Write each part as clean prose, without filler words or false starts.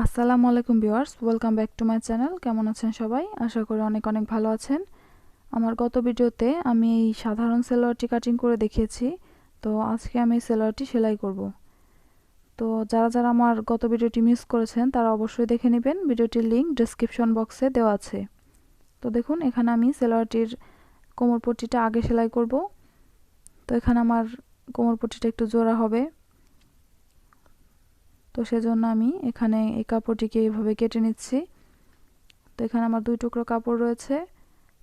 আসসালামু আলাইকুম viewers, welcome back to my channel. কেমন আছেন সবাই? আশা করি অনেক অনেক ভালো আছেন। আমার গত ভিডিওতে আমি এই সাধারণ সেলোয়ারটি কাটিং করে দেখিয়েছি, তো আজকে আমি সেলোয়ারটি সেলাই করব। তো যারা যারা আমার গত ভিডিওটি মিস করেছেন তারা অবশ্যই দেখে নেবেন, ভিডিওটির লিংক ডেসক্রিপশন বক্সে দেওয়া আছে। তো দেখুন, এখানে আমি সেলোয়ারটির কোমরপট্টিটা আগে সেলাই করব। তো এখানে আমার কোমরপট্টিটা একটু জোড়া হবে, তো সেজন্য আমি এখানে এই কাপড়টিকে এইভাবে কেটে নিচ্ছি। তো এখানে আমার 2 টুকরো কাপড় রয়েছে,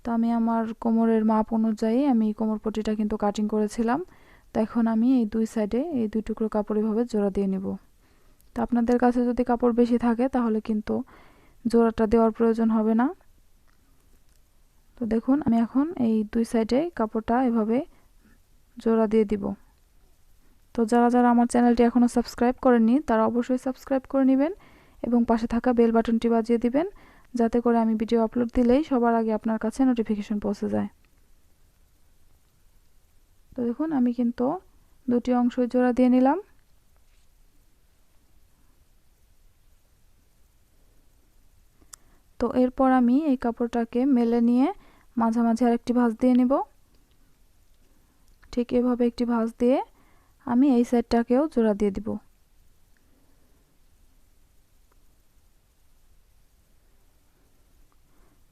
তো আমি আমার কোমরের মাপ অনুযায়ী আমি কোমরপট্টিটা কিন্তু কাটিং করেছিলাম। তো এখন আমি এই 2 সাইডে এই 2 টুকরো কাপড় এভাবে জোড়া দিয়ে নিব। তো আপনাদের কাছে যদি কাপড় বেশি থাকে তাহলে কিন্তু জোড়াটা দেওয়ার প্রয়োজন হবে না। তো দেখুন, আমি এখন এই 2 সাইডে কাপড়টা এভাবে জোড়া দিয়ে দিব। তো যারা যারা আমার চ্যানেলটি এখনও সাবস্ক্রাইব করেননি তারা অবশ্যই সাবস্ক্রাইব করে নেবেন এবং পাশে থাকা বেল বাটনটি বাজিয়ে দিবেন, যাতে করে আমি ভিডিও আপলোড দিলেই সবার আগে আপনার কাছে নোটিফিকেশন পৌঁছে যায়। তো দেখুন, আমি কিন্তু দুটি অংশ জোড়া দিয়ে নিলাম। তো এরপর আমি এই কাপড়টাকে মেলে নিয়ে মাঝামাঝি আরেকটি ভাঁজ দিয়ে নিব। ঠিক এভাবে একটি ভাঁজ দিয়ে আমি এই সাইডটাকেও জোড়া দিয়ে দিব।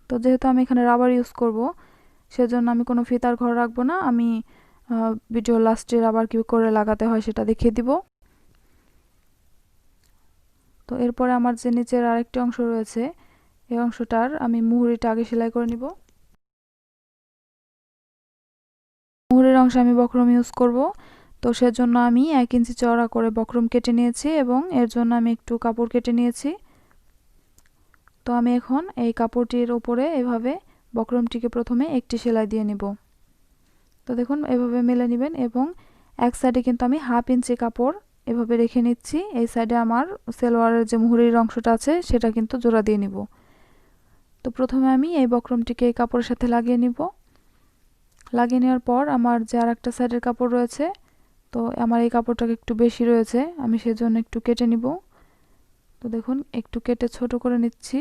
তো যেহেতু আমি এখানে রাবার ইউজ করব, সেজন্য আমি কোনো ফিতার ঘর রাখবো না। আমি ভিডিও লাস্টে রাবার কি করে লাগাতে হয় সেটা দেখিয়ে দিব। তো এরপরে আমার যে নিচের আরেকটি অংশ রয়েছে, এই অংশটার আমি মুহুরিটা আগে সেলাই করে নিব। মুহুরের অংশে আমি বক্রম ইউজ করব, তো সেজন্য আমি 1 ইঞ্চি চওড়া করে বক্রম কেটে নিয়েছি এবং এর জন্য আমি একটু কাপড় কেটে নিয়েছি। তো আমি এখন এই কাপড়টির উপরে এভাবে বক্রমটিকে প্রথমে একটি সেলাই দিয়ে নিব। তো দেখুন, এভাবে মেলে নেবেন এবং এক সাইডে কিন্তু আমি 1/2 ইঞ্চি কাপড় এভাবে রেখে নিচ্ছি। এই সাইডে আমার সালোয়ারের যে মুহুরির অংশটা আছে সেটা কিন্তু জোড়া দিয়ে নিব। তো প্রথমে আমি এই বক্রমটিকে এই কাপড়ের সাথে লাগিয়ে নিব। লাগিয়ে নেওয়ার পর আমার যে আরেকটা সাইডের কাপড় রয়েছে, তো আমার এই কাপড়টাকে একটু বেশি রয়েছে, আমি সেজন্য একটু কেটে নিব। তো দেখুন, একটু কেটে ছোট করে নিচ্ছি।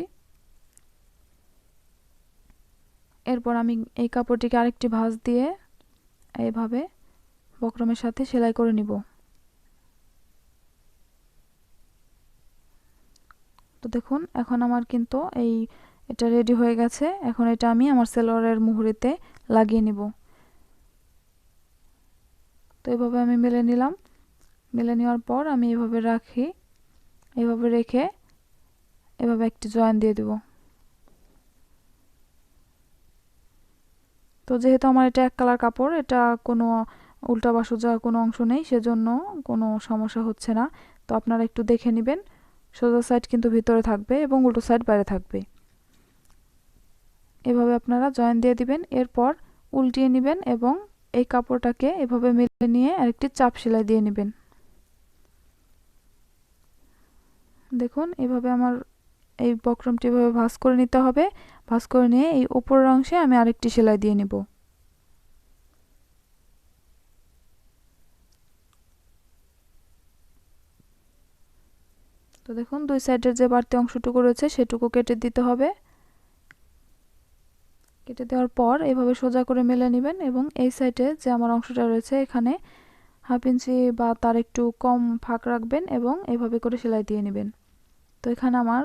এরপর আমি এই কাপড়টিকে আরেকটি ভাঁজ দিয়ে এইভাবে বক্রমের সাথে সেলাই করে নিব। তো দেখুন, এখন আমার কিন্তু এটা রেডি হয়ে গেছে। এখন এটা আমি আমার সালোয়ারের মুহুরিতে লাগিয়ে নিব। তো এভাবে আমি মেলে নিলাম। মেলে নেওয়ার পর আমি এভাবে রাখি, এভাবে রেখে এভাবে একটি জয়েন দিয়ে দেব। তো যেহেতু আমার এটা এক কালার কাপড়, এটা কোনো উল্টা বা সোজা কোনো অংশ নেই, সেজন্য কোনো সমস্যা হচ্ছে না। তো আপনারা একটু দেখে নেবেন, সোজা সাইড কিন্তু ভিতরে থাকবে এবং উল্টো সাইড বাইরে থাকবে। এভাবে আপনারা জয়েন দিয়ে দিবেন। এরপর উল্টিয়ে নেবেন এবং এই কাপড়টাকে এভাবে মিলিয়ে নিয়ে আরেকটি চাপ সেলাই দিয়ে নেবেন। দেখুন, এভাবে আমার এই বক্রমটি এভাবে ভাঁজ করে নিতে হবে। ভাঁজ করে নিয়ে এই উপরের অংশে আমি আরেকটি সেলাই দিয়ে নিব। তো দেখুন, 2 সাইডের যে বাড়তি অংশটুকু রয়েছে সেটুকু কেটে দিতে হবে। কেটে দেওয়ার পর এভাবে সোজা করে মেলে নেবেন এবং এই সাইডে যে আমার অংশটা রয়েছে এখানে 1/2 ইঞ্চি বা তার একটু কম ফাঁক রাখবেন এবং এভাবে করে সেলাই দিয়ে নেবেন। তো এখানে আমার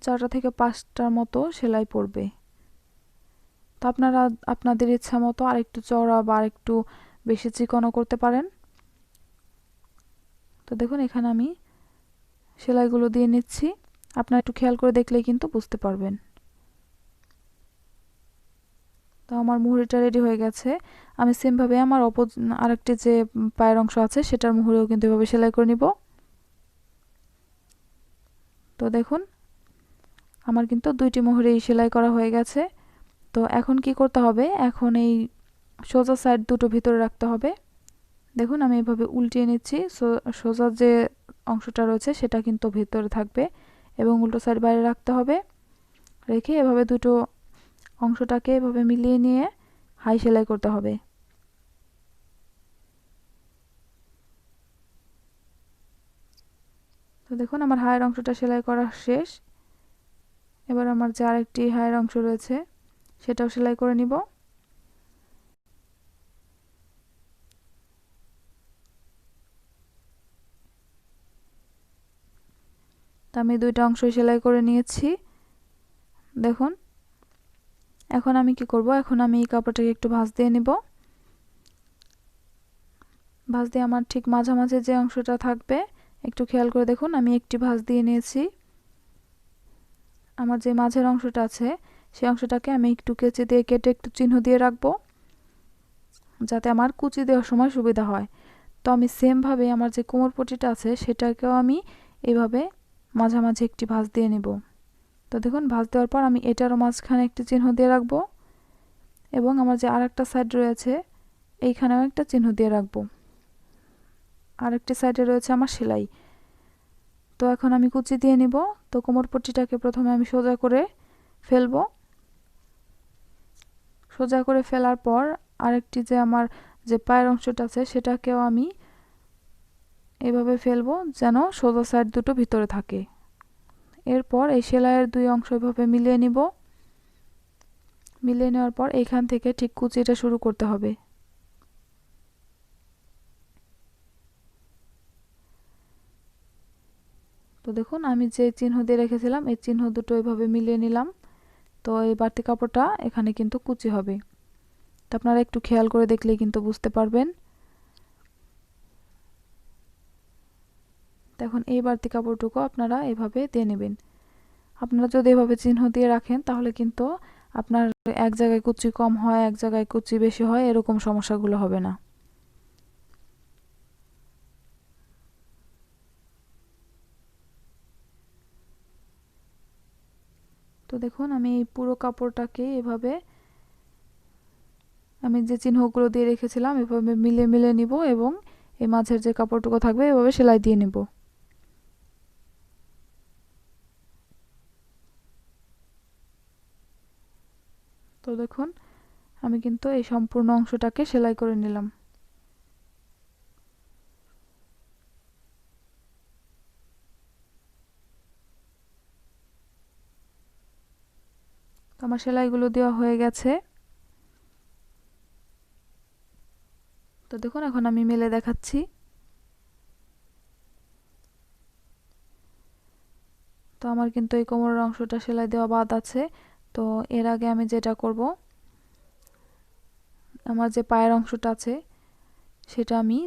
4টা থেকে 5টার মতো সেলাই পড়বে। তো আপনারা আপনাদের ইচ্ছা মতো আরেকটু চওড়া বা আরেকটু বেশি চিকনও করতে পারেন। তো দেখুন, এখানে আমি সেলাইগুলো দিয়ে নিচ্ছি। আপনারা একটু খেয়াল করে দেখলেই কিন্তু বুঝতে পারবেন। তো আমার মুহুরিটা রেডি হয়ে গেছে। আমি সেমভাবে আমার আরেকটি যে পায়ের অংশ আছে সেটার মুহুরিও কিন্তু এভাবে সেলাই করে নিব। তো দেখুন, আমার কিন্তু 2টি মুহুরি সেলাই করা হয়ে গেছে। তো এখন কি করতে হবে, এখন এই সোজা সাইড দুটো ভিতরে রাখতে হবে। দেখুন, আমি এভাবে উল্টিয়ে নিচ্ছি। সোজা যে অংশটা রয়েছে সেটা কিন্তু ভিতরে থাকবে এবং উল্টো সাইড বাইরে রাখতে হবে। রেখে এভাবে দুটো অংশটাকে এভাবে মিলিয়ে নিয়ে হাই সেলাই করতে হবে। তো দেখুন আমার হায়ের অংশটা সেলাই করা শেষ। এবার আমার যে আরেকটি হায়ের অংশ রয়েছে সেটাও সেলাই করে নিব। তো আমি দুইটা অংশই সেলাই করে নিয়েছি। দেখুন এখন আমি কি করব, এখন আমি এই কাপড়টাকে একটু ভাঁজ দিয়ে নিব। ভাঁজ দিয়ে আমার ঠিক মাঝামাঝি যে অংশটা থাকবে একটু খেয়াল করে দেখুন, আমি একটি ভাঁজ দিয়ে নিয়েছি। আমার যে মাঝের অংশটা আছে সেই অংশটাকে আমি একটু কেচি দিয়ে কেটে একটু চিহ্ন দিয়ে রাখবো, যাতে আমার কুচি দেওয়ার সময় সুবিধা হয়। তো আমি সেমভাবে আমার যে কোমরপট্টিটা আছে সেটাকেও আমি এইভাবে মাঝামাঝি একটি ভাঁজ দিয়ে নেব। তো দেখুন ভাঁজ দেওয়ার পর আমি এটারও মাঝখানে একটি চিহ্ন দিয়ে রাখবো এবং আমার যে আরেকটা সাইড রয়েছে এইখানেও একটা চিহ্ন দিয়ে রাখবো। আরেকটি সাইডে রয়েছে আমার সেলাই। তো এখন আমি কুচি দিয়ে নিব। তো কোমরপট্টিটাকে প্রথমে আমি সোজা করে ফেলবো। সোজা করে ফেলার পর আরেকটি যে আমার যে পায়ের অংশটা আছে সেটাকেও আমি এভাবে ফেলবো যেন সোজা সাইড দুটো ভিতরে থাকে। এরপর এই সেলাইয়ের দুই অংশ এভাবে মিলিয়ে নিব। মিলিয়ে নেওয়ার পর এইখান থেকে ঠিক কুচিটা শুরু করতে হবে। তো দেখুন আমি যে চিহ্ন দিয়ে রেখেছিলাম এই চিহ্ন দুটো এভাবে মিলিয়ে নিলাম। তো এই বাড়তি কাপড়টা এখানে কিন্তু কুচি হবে। তো আপনারা একটু খেয়াল করে দেখলেই কিন্তু বুঝতে পারবেন। এখন এই বাড়তি কাপড়টুকু আপনারা এভাবে দিয়ে নেবেন। আপনারা যদি এভাবে চিহ্ন দিয়ে রাখেন তাহলে কিন্তু আপনার এক জায়গায় কুচি কম হয়, এক জায়গায় কুচি বেশি হয়, এরকম সমস্যাগুলো হবে না। তো দেখুন আমি এই পুরো কাপড়টাকে এভাবে আমি যে চিহ্নগুলো দিয়ে রেখেছিলাম এভাবে মিলিয়ে মিলিয়ে নিব এবং এই মাঝের যে কাপড়টুকু থাকবে এভাবে সেলাই দিয়ে নিব। তো দেখুন আমি কিন্তু এই সম্পূর্ণ অংশটাকে সেলাই করে নিলাম। তো আমার সেলাইগুলো দেওয়া হয়ে গেছে। তো দেখুন এখন আমি মেলে দেখাচ্ছি। তো আমার কিন্তু এই কোমরের অংশটা সেলাই দেওয়া বাদ আছে। তো এর আগে আমি যেটা করব, আমার যে পায়ের অংশটা আছে সেটা আমি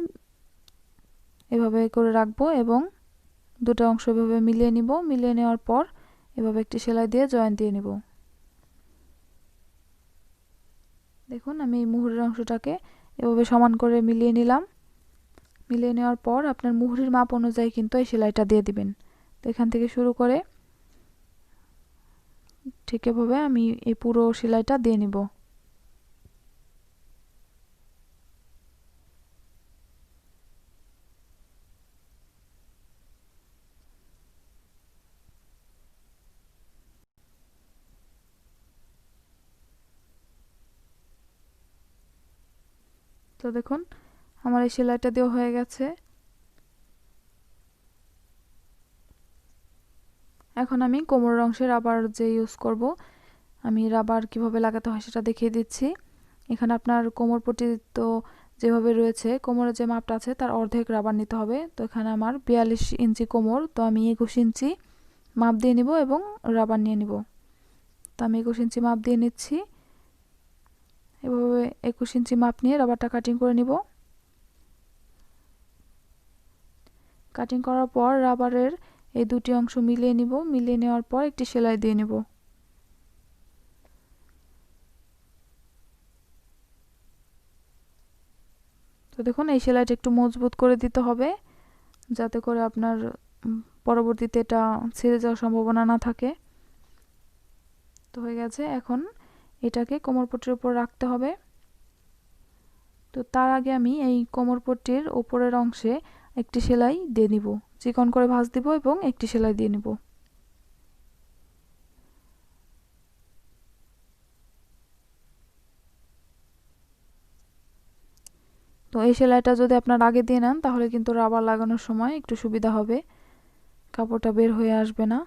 এভাবে করে রাখবো এবং দুটো অংশ এভাবে মিলিয়ে নিব। মিলিয়ে নেওয়ার পর এভাবে একটি সেলাই দিয়ে জয়েন দিয়ে নিব। দেখুন আমি এই মুহুরির অংশটাকে এভাবে সমান করে মিলিয়ে নিলাম। মিলিয়ে নেওয়ার পর আপনার মুহুরির মাপ অনুযায়ী কিন্তু এই সেলাইটা দিয়ে দিবেন। তো এখান থেকে শুরু করে ঠিক এভাবে আমি এই পুরো সেলাইটা দিয়ে নিব। তো দেখুন আমার এই সেলাইটা দেওয়া হয়ে গেছে। এখন আমি কোমরের অংশে রাবার যে ইউজ করব, আমি রাবার কিভাবে লাগাতে হয় সেটা দেখিয়ে দিচ্ছি। এখানে আপনার কোমরপট্টি তো যেভাবে রয়েছে কোমরের যে মাপটা আছে তার অর্ধেক রাবার নিতে হবে। তো এখানে আমার 42 ইঞ্চি কোমর, তো আমি 21 ইঞ্চি মাপ দিয়ে নিব এবং রাবার নিয়ে নিব। তো আমি 21 ইঞ্চি মাপ দিয়ে নিচ্ছি। এভাবে 21 ইঞ্চি মাপ নিয়ে রাবারটা কাটিং করে নিব। কাটিং করার পর রাবারের এই দুটি অংশ মিলিয়ে নিব। মিলিয়ে নেওয়ার পর একটি সেলাই দিয়ে নিব। তো দেখুন এই সেলাইটা একটু মজবুত করে দিতে হবে যাতে করে আপনার পরবর্তীতে এটা ছিঁড়ে যাওয়ার সম্ভাবনা না থাকে। তো হয়ে গেছে, এখন এটাকে কোমরপট্টির উপর রাখতে হবে। তো তার আগে আমি এই কোমরপট্টির উপরের অংশে একটি সেলাই দিয়ে নিব, চিকন করে ভাঁজ দিব এবং একটি সেলাই দিয়ে নিব। তো এই সেলাইটা যদি আপনার আগে দিয়ে নেন তাহলে কিন্তু রাবার লাগানোর সময় একটু সুবিধা হবে। কাপড়টা বের হয়ে আসবে না।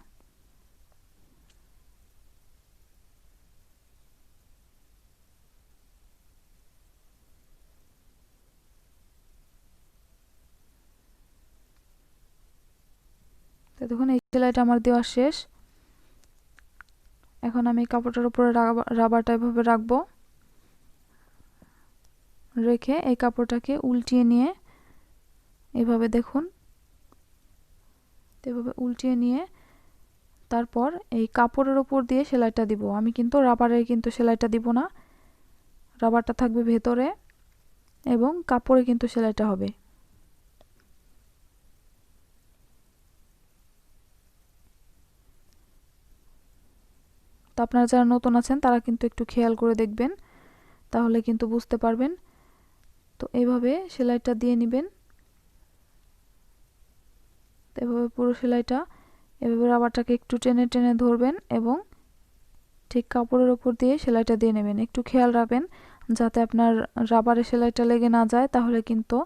তো দেখুন এই সেলাইটা আমার দেওয়া শেষ। এখন আমি কাপড়টার উপরে রাবারটা এভাবে রাখবো, রেখে এই কাপড়টাকে উল্টিয়ে নিয়ে এভাবে দেখুন, এভাবে উল্টিয়ে নিয়ে তারপর এই কাপড়ের উপর দিয়ে সেলাইটা দিব। আমি কিন্তু রাবারে কিন্তু সেলাইটা দিব না, রাবারটা থাকবে ভেতরে এবং কাপড়ে কিন্তু সেলাইটা হবে। তো আপনারা যারা নতুন আছেন তারা কিন্তু একটু খেয়াল করে দেখবেন, তাহলে কিন্তু বুঝতে পারবেন। তো এইভাবে সেলাইটা দিয়ে নেবেন, এভাবে পুরো সেলাইটা, এভাবে রাবারটাকে একটু টেনে টেনে ধরবেন এবং ঠিক কাপড়ের উপর দিয়ে সেলাইটা দিয়ে নেবেন। একটু খেয়াল রাখবেন যাতে আপনার রাবারে সেলাইটা লেগে না যায়, তাহলে কিন্তু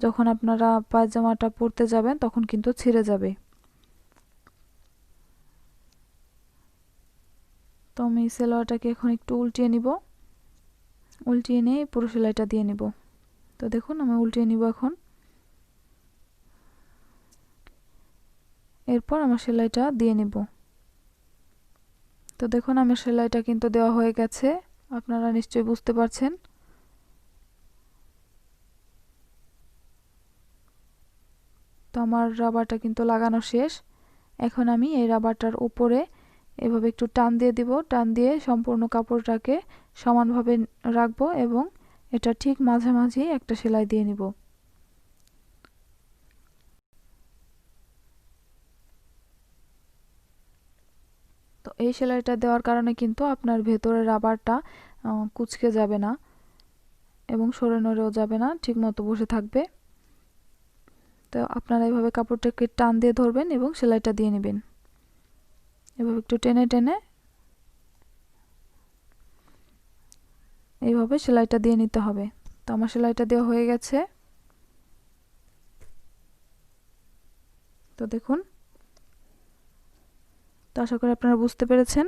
যখন আপনারা পায়জামাটা পরতে যাবেন তখন কিন্তু ছিঁড়ে যাবে। তো আমি সেলোয়ারটাকে এখন একটু উল্টিয়ে নিব, উল্টিয়ে নিয়ে পুরো সেলাইটা দিয়ে নিব। তো দেখুন আমি উল্টিয়ে নিব এখন। এরপর আমার সেলাইটা দিয়ে নিব। তো দেখুন আমার সেলাইটা কিন্তু দেওয়া হয়ে গেছে, আপনারা নিশ্চয়ই বুঝতে পারছেন। তো আমার রাবারটা কিন্তু লাগানো শেষ। এখন আমি এই রাবারটার উপরে এভাবে একটু টান দিয়ে দিব, টান দিয়ে সম্পূর্ণ কাপড়টাকে সমানভাবে রাখবো এবং এটা ঠিক মাঝামাঝি একটা সেলাই দিয়ে নিব। তো এই সেলাইটা দেওয়ার কারণে কিন্তু আপনার ভেতরে রাবারটা কুঁচকে যাবে না এবং সরে নড়েও যাবে না, ঠিক মতো বসে থাকবে। তো আপনারা এইভাবে কাপড়টাকে টান দিয়ে ধরবেন এবং সেলাইটা দিয়ে নেবেন, এভাবে একটু টেনে টেনে এইভাবে সেলাইটা দিয়ে নিতে হবে। তো আমার সেলাইটা দেওয়া হয়ে গেছে। তো দেখুন, তো আশা করি আপনারা বুঝতে পেরেছেন।